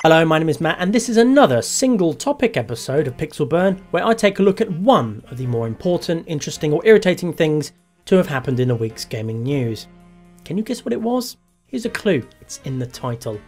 Hello, my name is Matt and this is another single topic episode of Pixel Burn where I take a look at one of the more important, interesting or irritating things to have happened in a week's gaming news. Can you guess what it was? Here's a clue, it's in the title.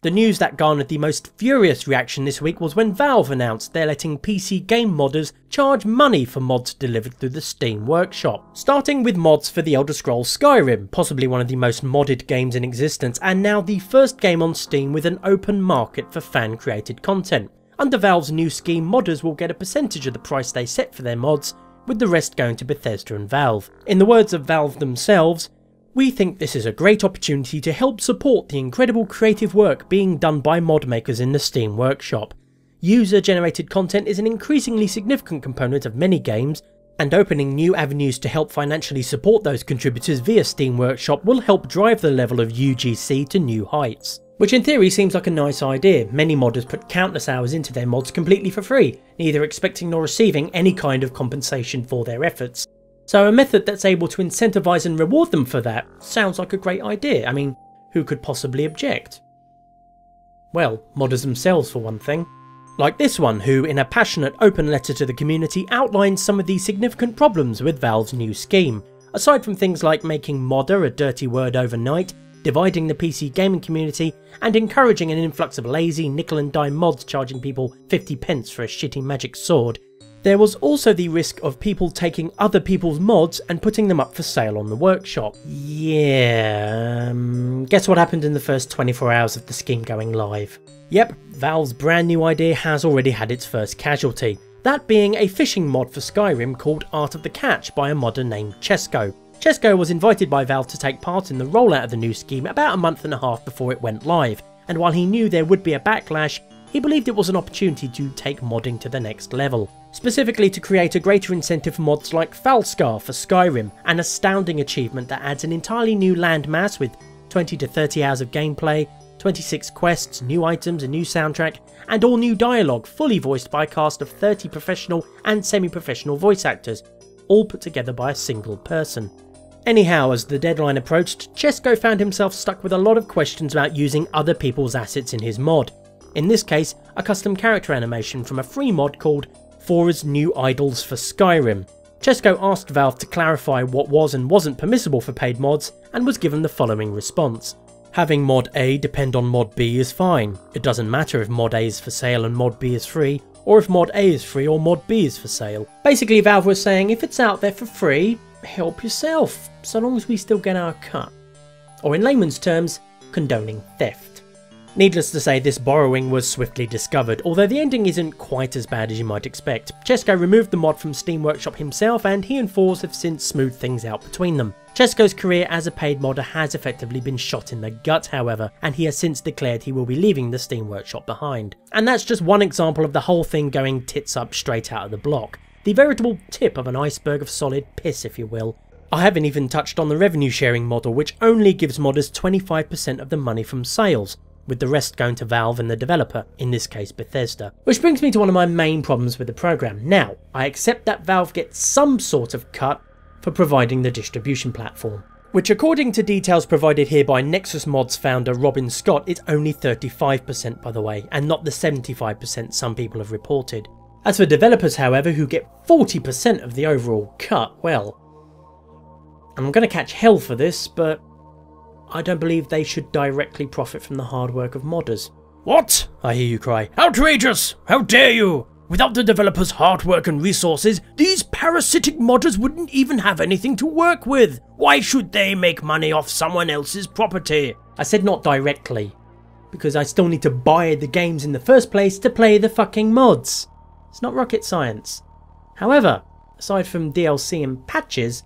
The news that garnered the most furious reaction this week was when Valve announced they're letting PC game modders charge money for mods delivered through the Steam Workshop. Starting with mods for The Elder Scrolls Skyrim, possibly one of the most modded games in existence and now the first game on Steam with an open market for fan created content. Under Valve's new scheme, modders will get a percentage of the price they set for their mods, with the rest going to Bethesda and Valve. In the words of Valve themselves, "We think this is a great opportunity to help support the incredible creative work being done by mod makers in the Steam Workshop. User-generated content is an increasingly significant component of many games, and opening new avenues to help financially support those contributors via Steam Workshop will help drive the level of UGC to new heights." Which in theory seems like a nice idea. Many modders put countless hours into their mods completely for free, neither expecting nor receiving any kind of compensation for their efforts. So a method that's able to incentivise and reward them for that sounds like a great idea. I mean, who could possibly object? Well, modders themselves for one thing. Like this one, who in a passionate open letter to the community outlines some of the significant problems with Valve's new scheme. Aside from things like making modder a dirty word overnight, dividing the PC gaming community, and encouraging an influx of lazy nickel and dime mods charging people 50 pence for a shitty magic sword, there was also the risk of people taking other people's mods and putting them up for sale on the workshop. Yeah, guess what happened in the first 24 hours of the scheme going live? Yep, Valve's brand new idea has already had its first casualty, that being a fishing mod for Skyrim called Art of the Catch by a modder named Chesko. Chesko was invited by Valve to take part in the rollout of the new scheme about a month and a half before it went live, and while he knew there would be a backlash, he believed it was an opportunity to take modding to the next level. Specifically to create a greater incentive for mods like Falscar for Skyrim, an astounding achievement that adds an entirely new landmass with 20 to 30 hours of gameplay, 26 quests, new items, a new soundtrack, and all new dialogue fully voiced by a cast of 30 professional and semi-professional voice actors, all put together by a single person. Anyhow, as the deadline approached, Chesko found himself stuck with a lot of questions about using other people's assets in his mod. In this case, a custom character animation from a free mod called Fora's New Idols for Skyrim. Chesko asked Valve to clarify what was and wasn't permissible for paid mods, and was given the following response. Having mod A depend on mod B is fine. It doesn't matter if mod A is for sale and mod B is free, or if mod A is free or mod B is for sale. Basically, Valve was saying if it's out there for free, help yourself, so long as we still get our cut. Or in layman's terms, condoning theft. Needless to say, this borrowing was swiftly discovered, although the ending isn't quite as bad as you might expect. Chesko removed the mod from Steam Workshop himself, and he and Fours have since smoothed things out between them. Chesko's career as a paid modder has effectively been shot in the gut, however, and he has since declared he will be leaving the Steam Workshop behind. And that's just one example of the whole thing going tits up straight out of the block. The veritable tip of an iceberg of solid piss, if you will. I haven't even touched on the revenue sharing model, which only gives modders 25% of the money from sales, with the rest going to Valve and the developer, in this case Bethesda. Which brings me to one of my main problems with the program. Now, I accept that Valve gets some sort of cut for providing the distribution platform, which according to details provided here by Nexus Mods founder Robin Scott is only 35% by the way, and not the 75% some people have reported. As for developers however, who get 40% of the overall cut, well, I'm going to catch hell for this, but I don't believe they should directly profit from the hard work of modders. What? I hear you cry. Outrageous! How dare you! Without the developers' hard work and resources, these parasitic modders wouldn't even have anything to work with. Why should they make money off someone else's property? I said not directly, because I still need to buy the games in the first place to play the fucking mods. It's not rocket science. However, aside from DLC and patches,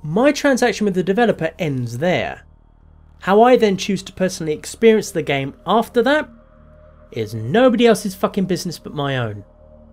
my transaction with the developer ends there. How I then choose to personally experience the game after that is nobody else's fucking business but my own.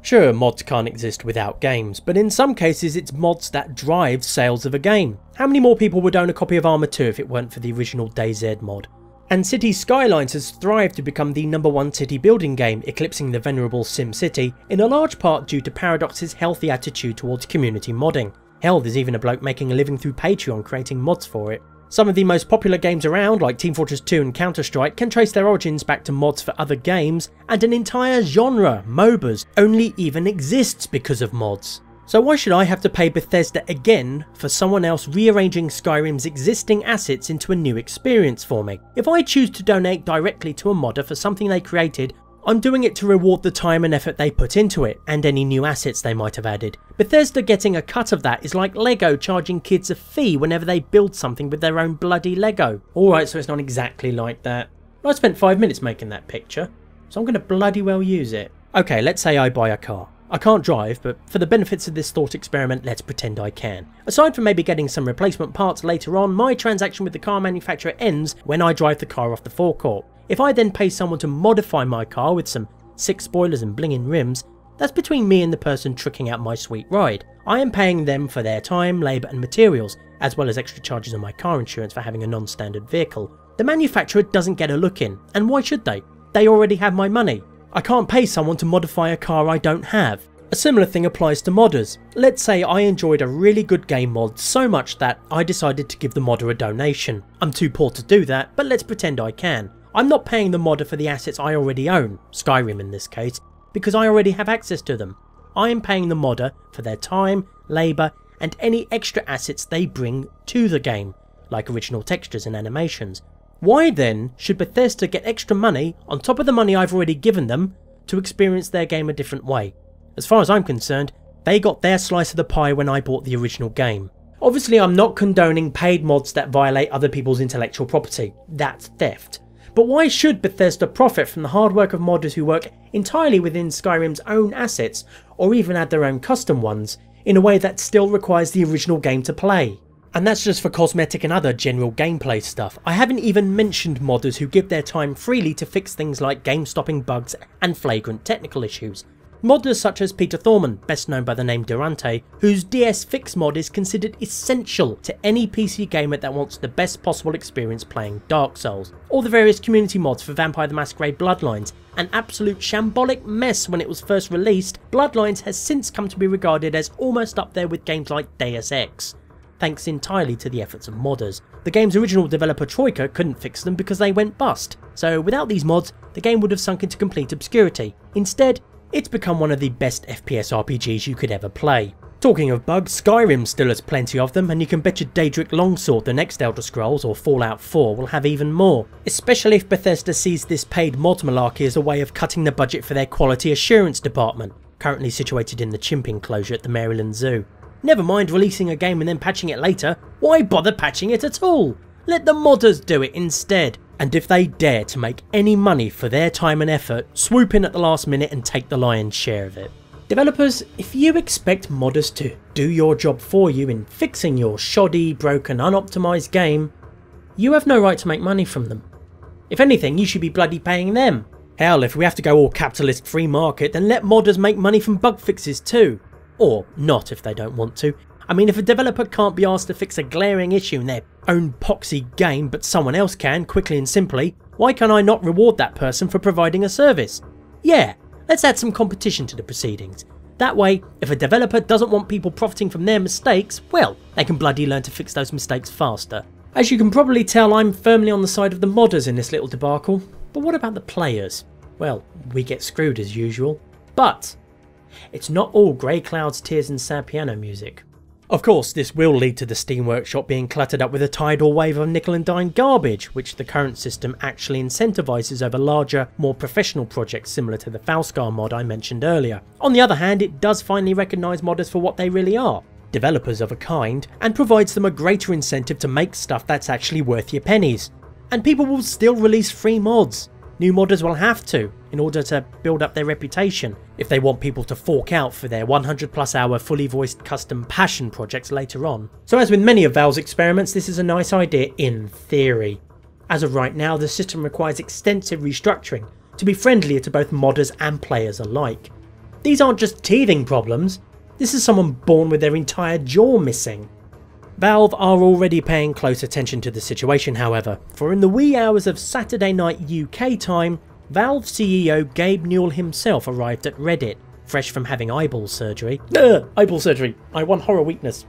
Sure, mods can't exist without games, but in some cases it's mods that drive sales of a game. How many more people would own a copy of Arma 2 if it weren't for the original DayZ mod? And Cities Skylines has thrived to become the #1 city building game, eclipsing the venerable SimCity, in a large part due to Paradox's healthy attitude towards community modding. Hell, there's even a bloke making a living through Patreon creating mods for it. Some of the most popular games around, like Team Fortress 2 and Counter-Strike, can trace their origins back to mods for other games, and an entire genre, MOBAs, only even exists because of mods. So why should I have to pay Bethesda again for someone else rearranging Skyrim's existing assets into a new experience for me? If I choose to donate directly to a modder for something they created, I'm doing it to reward the time and effort they put into it, and any new assets they might have added. Bethesda getting a cut of that is like Lego charging kids a fee whenever they build something with their own bloody Lego. Alright, so it's not exactly like that. I spent 5 minutes making that picture, so I'm going to bloody well use it. Okay, let's say I buy a car. I can't drive, but for the benefits of this thought experiment, let's pretend I can. Aside from maybe getting some replacement parts later on, my transaction with the car manufacturer ends when I drive the car off the forecourt. If I then pay someone to modify my car with some sick spoilers and blinging rims, that's between me and the person tricking out my sweet ride. I am paying them for their time, labour and materials, as well as extra charges on my car insurance for having a non-standard vehicle. The manufacturer doesn't get a look in, and why should they? They already have my money. I can't pay someone to modify a car I don't have. A similar thing applies to modders. Let's say I enjoyed a really good game mod so much that I decided to give the modder a donation. I'm too poor to do that, but let's pretend I can. I'm not paying the modder for the assets I already own, Skyrim in this case, because I already have access to them. I am paying the modder for their time, labour and any extra assets they bring to the game, like original textures and animations. Why then should Bethesda get extra money on top of the money I've already given them to experience their game a different way? As far as I'm concerned, they got their slice of the pie when I bought the original game. Obviously I'm not condoning paid mods that violate other people's intellectual property. That's theft. But why should Bethesda profit from the hard work of modders who work entirely within Skyrim's own assets, or even add their own custom ones, in a way that still requires the original game to play? And that's just for cosmetic and other general gameplay stuff. I haven't even mentioned modders who give their time freely to fix things like game-stopping bugs and flagrant technical issues. Modders such as Peter Thorman, best known by the name Durante, whose DS Fix mod is considered essential to any PC gamer that wants the best possible experience playing Dark Souls, or the various community mods for Vampire the Masquerade Bloodlines. An absolute shambolic mess when it was first released, Bloodlines has since come to be regarded as almost up there with games like Deus Ex, thanks entirely to the efforts of modders. The game's original developer Troika couldn't fix them because they went bust, so without these mods, the game would have sunk into complete obscurity. Instead, it's become one of the best FPS RPGs you could ever play. Talking of bugs, Skyrim still has plenty of them, and you can bet your Daedric Longsword the next Elder Scrolls or Fallout 4 will have even more, especially if Bethesda sees this paid mod malarkey as a way of cutting the budget for their quality assurance department, currently situated in the chimp enclosure at the Maryland Zoo. Never mind releasing a game and then patching it later, why bother patching it at all? Let the modders do it instead. And if they dare to make any money for their time and effort, swoop in at the last minute and take the lion's share of it. Developers, if you expect modders to do your job for you in fixing your shoddy, broken, unoptimised game, you have no right to make money from them. If anything, you should be bloody paying them. Hell, if we have to go all capitalist free market, then let modders make money from bug fixes too. Or not if they don't want to. I mean, if a developer can't be asked to fix a glaring issue in their own poxy game but someone else can, quickly and simply, why can I not reward that person for providing a service? Yeah, let's add some competition to the proceedings. That way, if a developer doesn't want people profiting from their mistakes, well, they can bloody learn to fix those mistakes faster. As you can probably tell, I'm firmly on the side of the modders in this little debacle. But what about the players? Well, we get screwed as usual. But it's not all grey clouds, tears and sad piano music. Of course, this will lead to the Steam Workshop being cluttered up with a tidal wave of nickel and dime garbage, which the current system actually incentivises over larger, more professional projects similar to the Falscar mod I mentioned earlier. On the other hand, it does finally recognise modders for what they really are, developers of a kind, and provides them a greater incentive to make stuff that's actually worth your pennies. And people will still release free mods. New modders will have to, in order to build up their reputation, if they want people to fork out for their 100+ hour fully voiced custom passion projects later on. So as with many of Valve's experiments, this is a nice idea in theory. As of right now, the system requires extensive restructuring to be friendlier to both modders and players alike. These aren't just teething problems, this is someone born with their entire jaw missing. Valve are already paying close attention to the situation however, for in the wee hours of Saturday night UK time, Valve CEO Gabe Newell himself arrived at Reddit, fresh from having eyeball surgery. Eyeball surgery, my one horror weakness,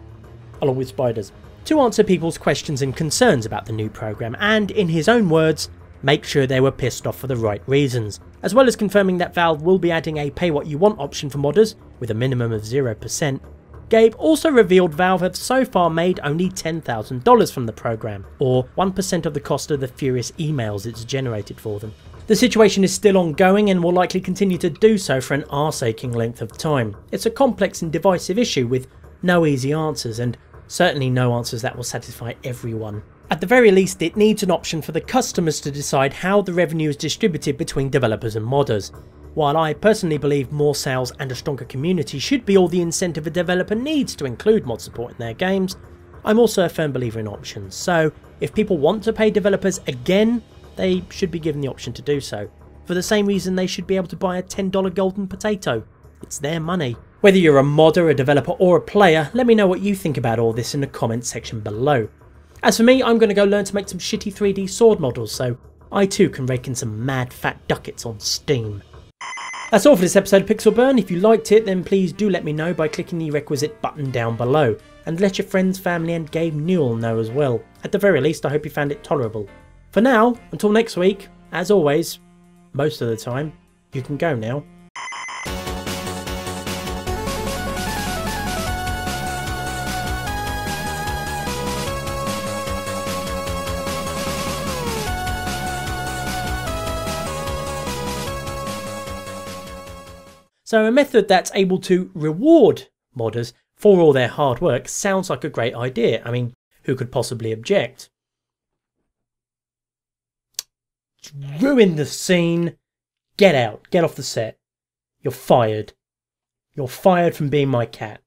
along with spiders. to answer people's questions and concerns about the new program and, in his own words, make sure they were pissed off for the right reasons, as well as confirming that Valve will be adding a pay what you want option for modders with a minimum of 0%. Gabe also revealed Valve have so far made only $10,000 from the program, or 1% of the cost of the furious emails it's generated for them. The situation is still ongoing and will likely continue to do so for an arse-aching length of time. It's a complex and divisive issue with no easy answers, and certainly no answers that will satisfy everyone. At the very least, it needs an option for the customers to decide how the revenue is distributed between developers and modders. While I personally believe more sales and a stronger community should be all the incentive a developer needs to include mod support in their games, I'm also a firm believer in options. So if people want to pay developers again, they should be given the option to do so. For the same reason they should be able to buy a $10 golden potato. It's their money. Whether you're a modder, a developer or a player, let me know what you think about all this in the comments section below. As for me, I'm going to go learn to make some shitty 3D sword models so I too can rake in some mad fat ducats on Steam. That's all for this episode of Pixel Burn. If you liked it, then please do let me know by clicking the requisite button down below, and let your friends, family and Gabe Newell know as well. At the very least, I hope you found it tolerable. For now, until next week, as always, most of the time, you can go now. So a method that's able to reward modders for all their hard work sounds like a great idea. I mean, who could possibly object? Ruin the scene. Get out. Get off the set. You're fired. You're fired from being my cat.